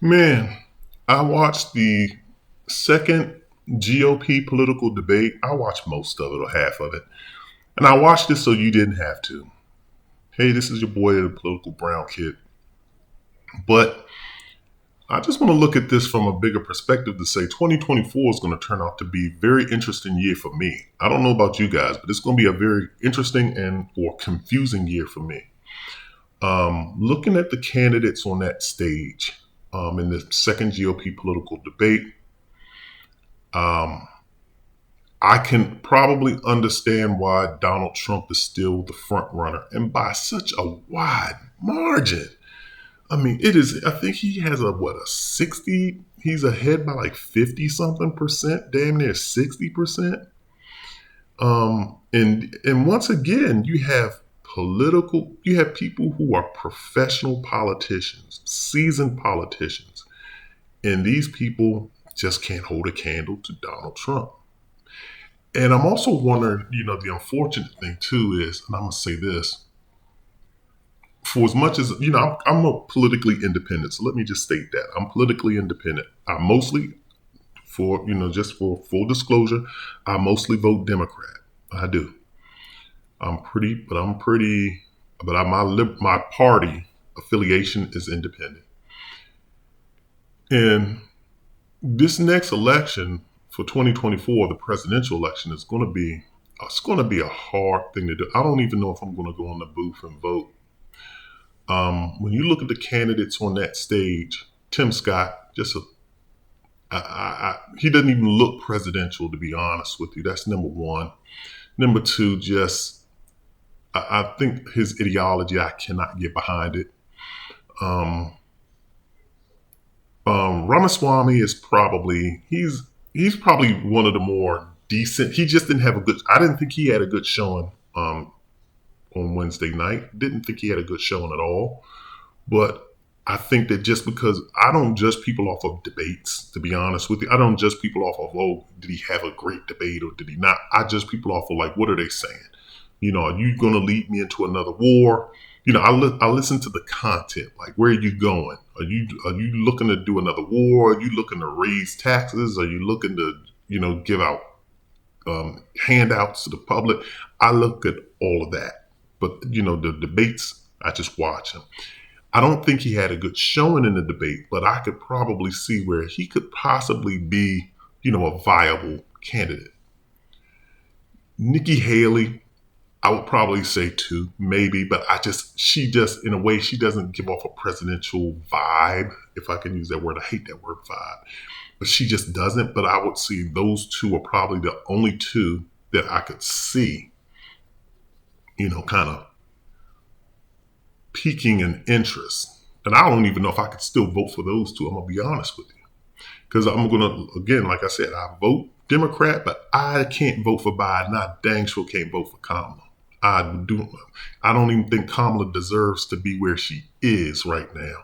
Man, I watched the second GOP political debate. I watched most of it or half of it. And I watched it so you didn't have to. Hey, this is your boy, the political brown kid. But I just want to look at this from a bigger perspective to say 2024 is going to turn out to be a very interesting year for me. I don't know about you guys, but it's going to be a very interesting and or confusing year for me. Looking at the candidates on that stage in the second GOP political debate, um, I can probably understand why Donald Trump is still the front runner and by such a wide margin. I mean, it is, I think he has a 60, he's ahead by like 50 something percent, damn near 60%. And once again, you have people who are professional politicians, seasoned politicians, and these people just can't hold a candle to Donald Trump. And I'm also wondering, the unfortunate thing too is, and I'm going to say this, for as much as, I'm a politically independent. So let me just state that. I'm politically independent. I mostly, just for full disclosure, I mostly vote Democrat. I do. My party affiliation is independent. And this next election for 2024, the presidential election, it's going to be a hard thing to do. I don't even know if I'm going to go in the booth and vote. When you look at the candidates on that stage, Tim Scott, he doesn't even look presidential, to be honest with you. That's number one. Number two, I think his ideology, I cannot get behind it. Ramaswamy is he's probably one of the more decent. He just didn't have I didn't think he had a good showing on Wednesday night. Didn't think he had a good showing at all. But I think that just because I don't judge people off of debates, to be honest with you, I don't judge people off of, did he have a great debate or did he not? I judge people off of what are they saying? Are you going to lead me into another war? I listen to the content. Like, where are you going? Are you looking to do another war? Are you looking to raise taxes? Are you looking to, give out handouts to the public? I look at all of that. But, the debates, I just watch them. I don't think he had a good showing in the debate, but I could probably see where he could possibly be, a viable candidate. Nikki Haley, I would probably say two, maybe, but she in a way, she doesn't give off a presidential vibe, if I can use that word. I hate that word, vibe, but she just doesn't. But I would see those two are probably the only two that I could see, kind of piquing an interest. And I don't even know if I could still vote for those two. I'm going to be honest with you. Because I'm going to, again, like I said, I vote Democrat, but I can't vote for Biden. I dang sure can't vote for Kamala. I don't even think Kamala deserves to be where she is right now.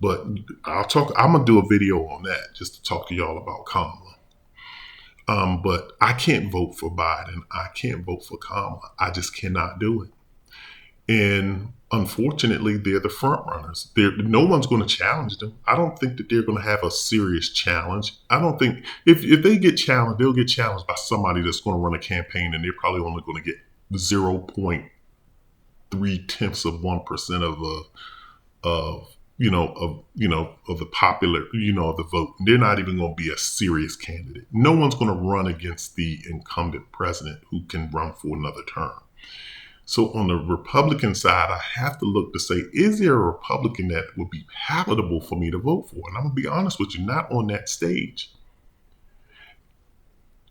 But I'm going to do a video on that just to talk to y'all about Kamala. But I can't vote for Biden. I can't vote for Kamala. I just cannot do it. And unfortunately, they're the front runners. No one's going to challenge them. I don't think that they're going to have a serious challenge. I don't think if they get challenged, they'll get challenged by somebody that's going to run a campaign, and they're probably only going to get 0.3 tenths of 1% of the popular, of the vote. They're not even going to be a serious candidate. No one's going to run against the incumbent president who can run for another term. So on the Republican side, I have to look to say, is there a Republican that would be palatable for me to vote for? And I'm going to be honest with you, not on that stage.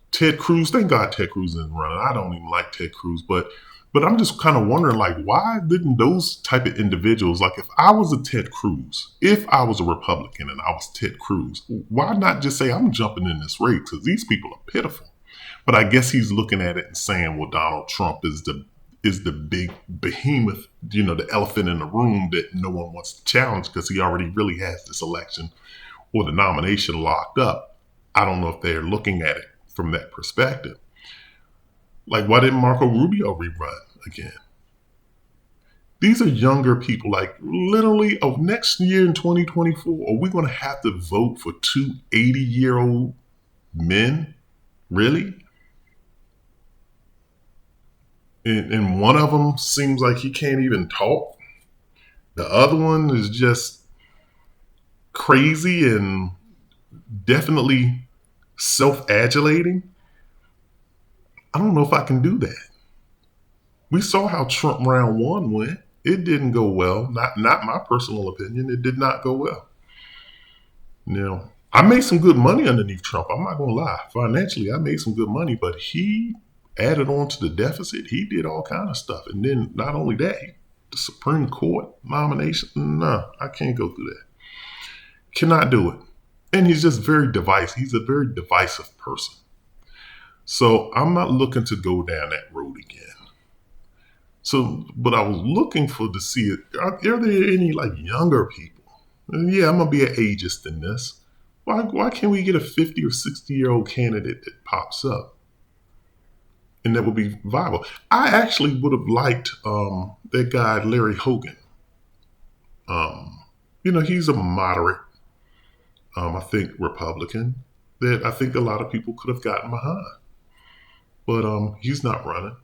Ted Cruz, thank God Ted Cruz isn't running. I don't even like Ted Cruz, but I'm just kind of wondering, why didn't those type of individuals, if I was a Ted Cruz, if I was a Republican and I was Ted Cruz, why not just say I'm jumping in this race? Because these people are pitiful. But I guess he's looking at it and saying, well, Donald Trump is the big behemoth, the elephant in the room that no one wants to challenge because he already really has this election or the nomination locked up. I don't know if they're looking at it from that perspective. Why didn't Marco Rubio rerun again? These are younger people, like literally of next year in 2024, are we going to have to vote for two 80-year-old men? Really? And one of them seems like he can't even talk. The other one is just crazy and definitely self-adulating. I don't know if I can do that. We saw how Trump round one went. It didn't go well. Not my personal opinion. It did not go well. I made some good money underneath Trump. I'm not gonna lie. Financially, I made some good money, but he added on to the deficit. He did all kind of stuff, and then not only that, the Supreme Court nomination. No, I can't go through that. Cannot do it. And he's just very divisive. He's a very divisive person. So I'm not looking to go down that road again. So, but I was looking for to see, are there any like younger people? And yeah, I'm gonna be an ageist in this. Why can't we get a 50 or 60-year-old candidate that pops up and that would be viable? I actually would have liked that guy Larry Hogan. He's a moderate, I think Republican that I think a lot of people could have gotten behind, but he's not running.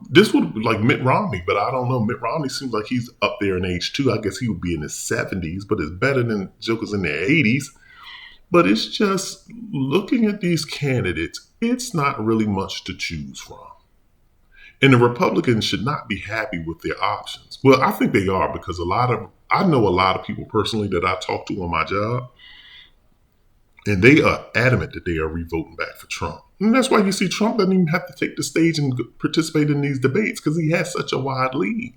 This would be like Mitt Romney, but I don't know. Mitt Romney seems like he's up there in age too. I guess he would be in his 70s, but it's better than jokers in their 80s. But it's just looking at these candidates, it's not really much to choose from. And the Republicans should not be happy with their options. Well, I think they are because I know a lot of people personally that I talk to on my job, and they are adamant that they are revoting back for Trump. And that's why you see Trump doesn't even have to take the stage and participate in these debates because he has such a wide lead.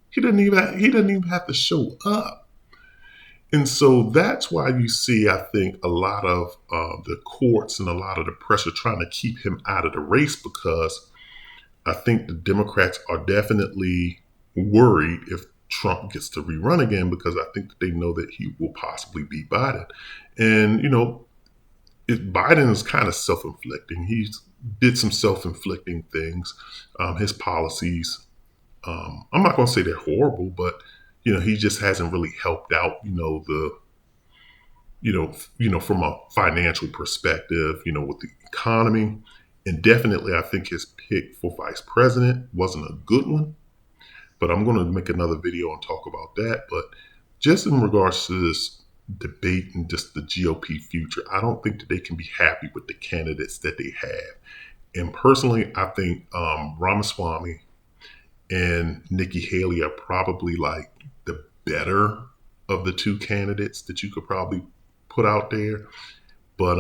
He doesn't even have to show up. And so that's why you see, I think, a lot of the courts and a lot of the pressure trying to keep him out of the race because I think the Democrats are definitely worried if Trump gets to rerun again because I think that they know that he will possibly beat Biden. And, Biden is kind of self-inflicting. He did some self-inflicting things. His policies, I'm not going to say they're horrible, but he just hasn't really helped out. From a financial perspective, with the economy, and definitely, I think his pick for vice president wasn't a good one. But I'm going to make another video and talk about that. But just in regards to this debate and just the GOP future, I don't think that they can be happy with the candidates that they have. And personally, I think Ramaswamy and Nikki Haley are probably like the better of the two candidates that you could probably put out there. But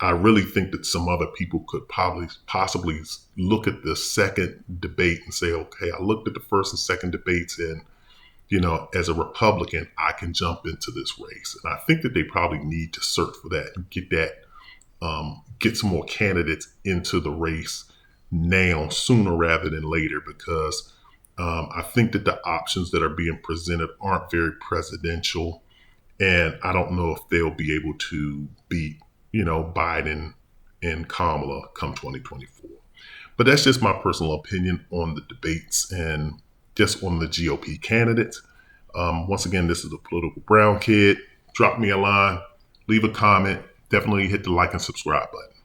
I really think that some other people could possibly look at the second debate and say, okay, I looked at the first and second debates and as a Republican, I can jump into this race. And I think that they probably need to search for that and get some more candidates into the race now, sooner rather than later, because I think that the options that are being presented aren't very presidential. And I don't know if they'll be able to beat, Biden and Kamala come 2024. But that's just my personal opinion on the debates and just on the GOP candidates. Once again, this is a Political Brown Kid. Drop me a line, leave a comment, definitely hit the like and subscribe button.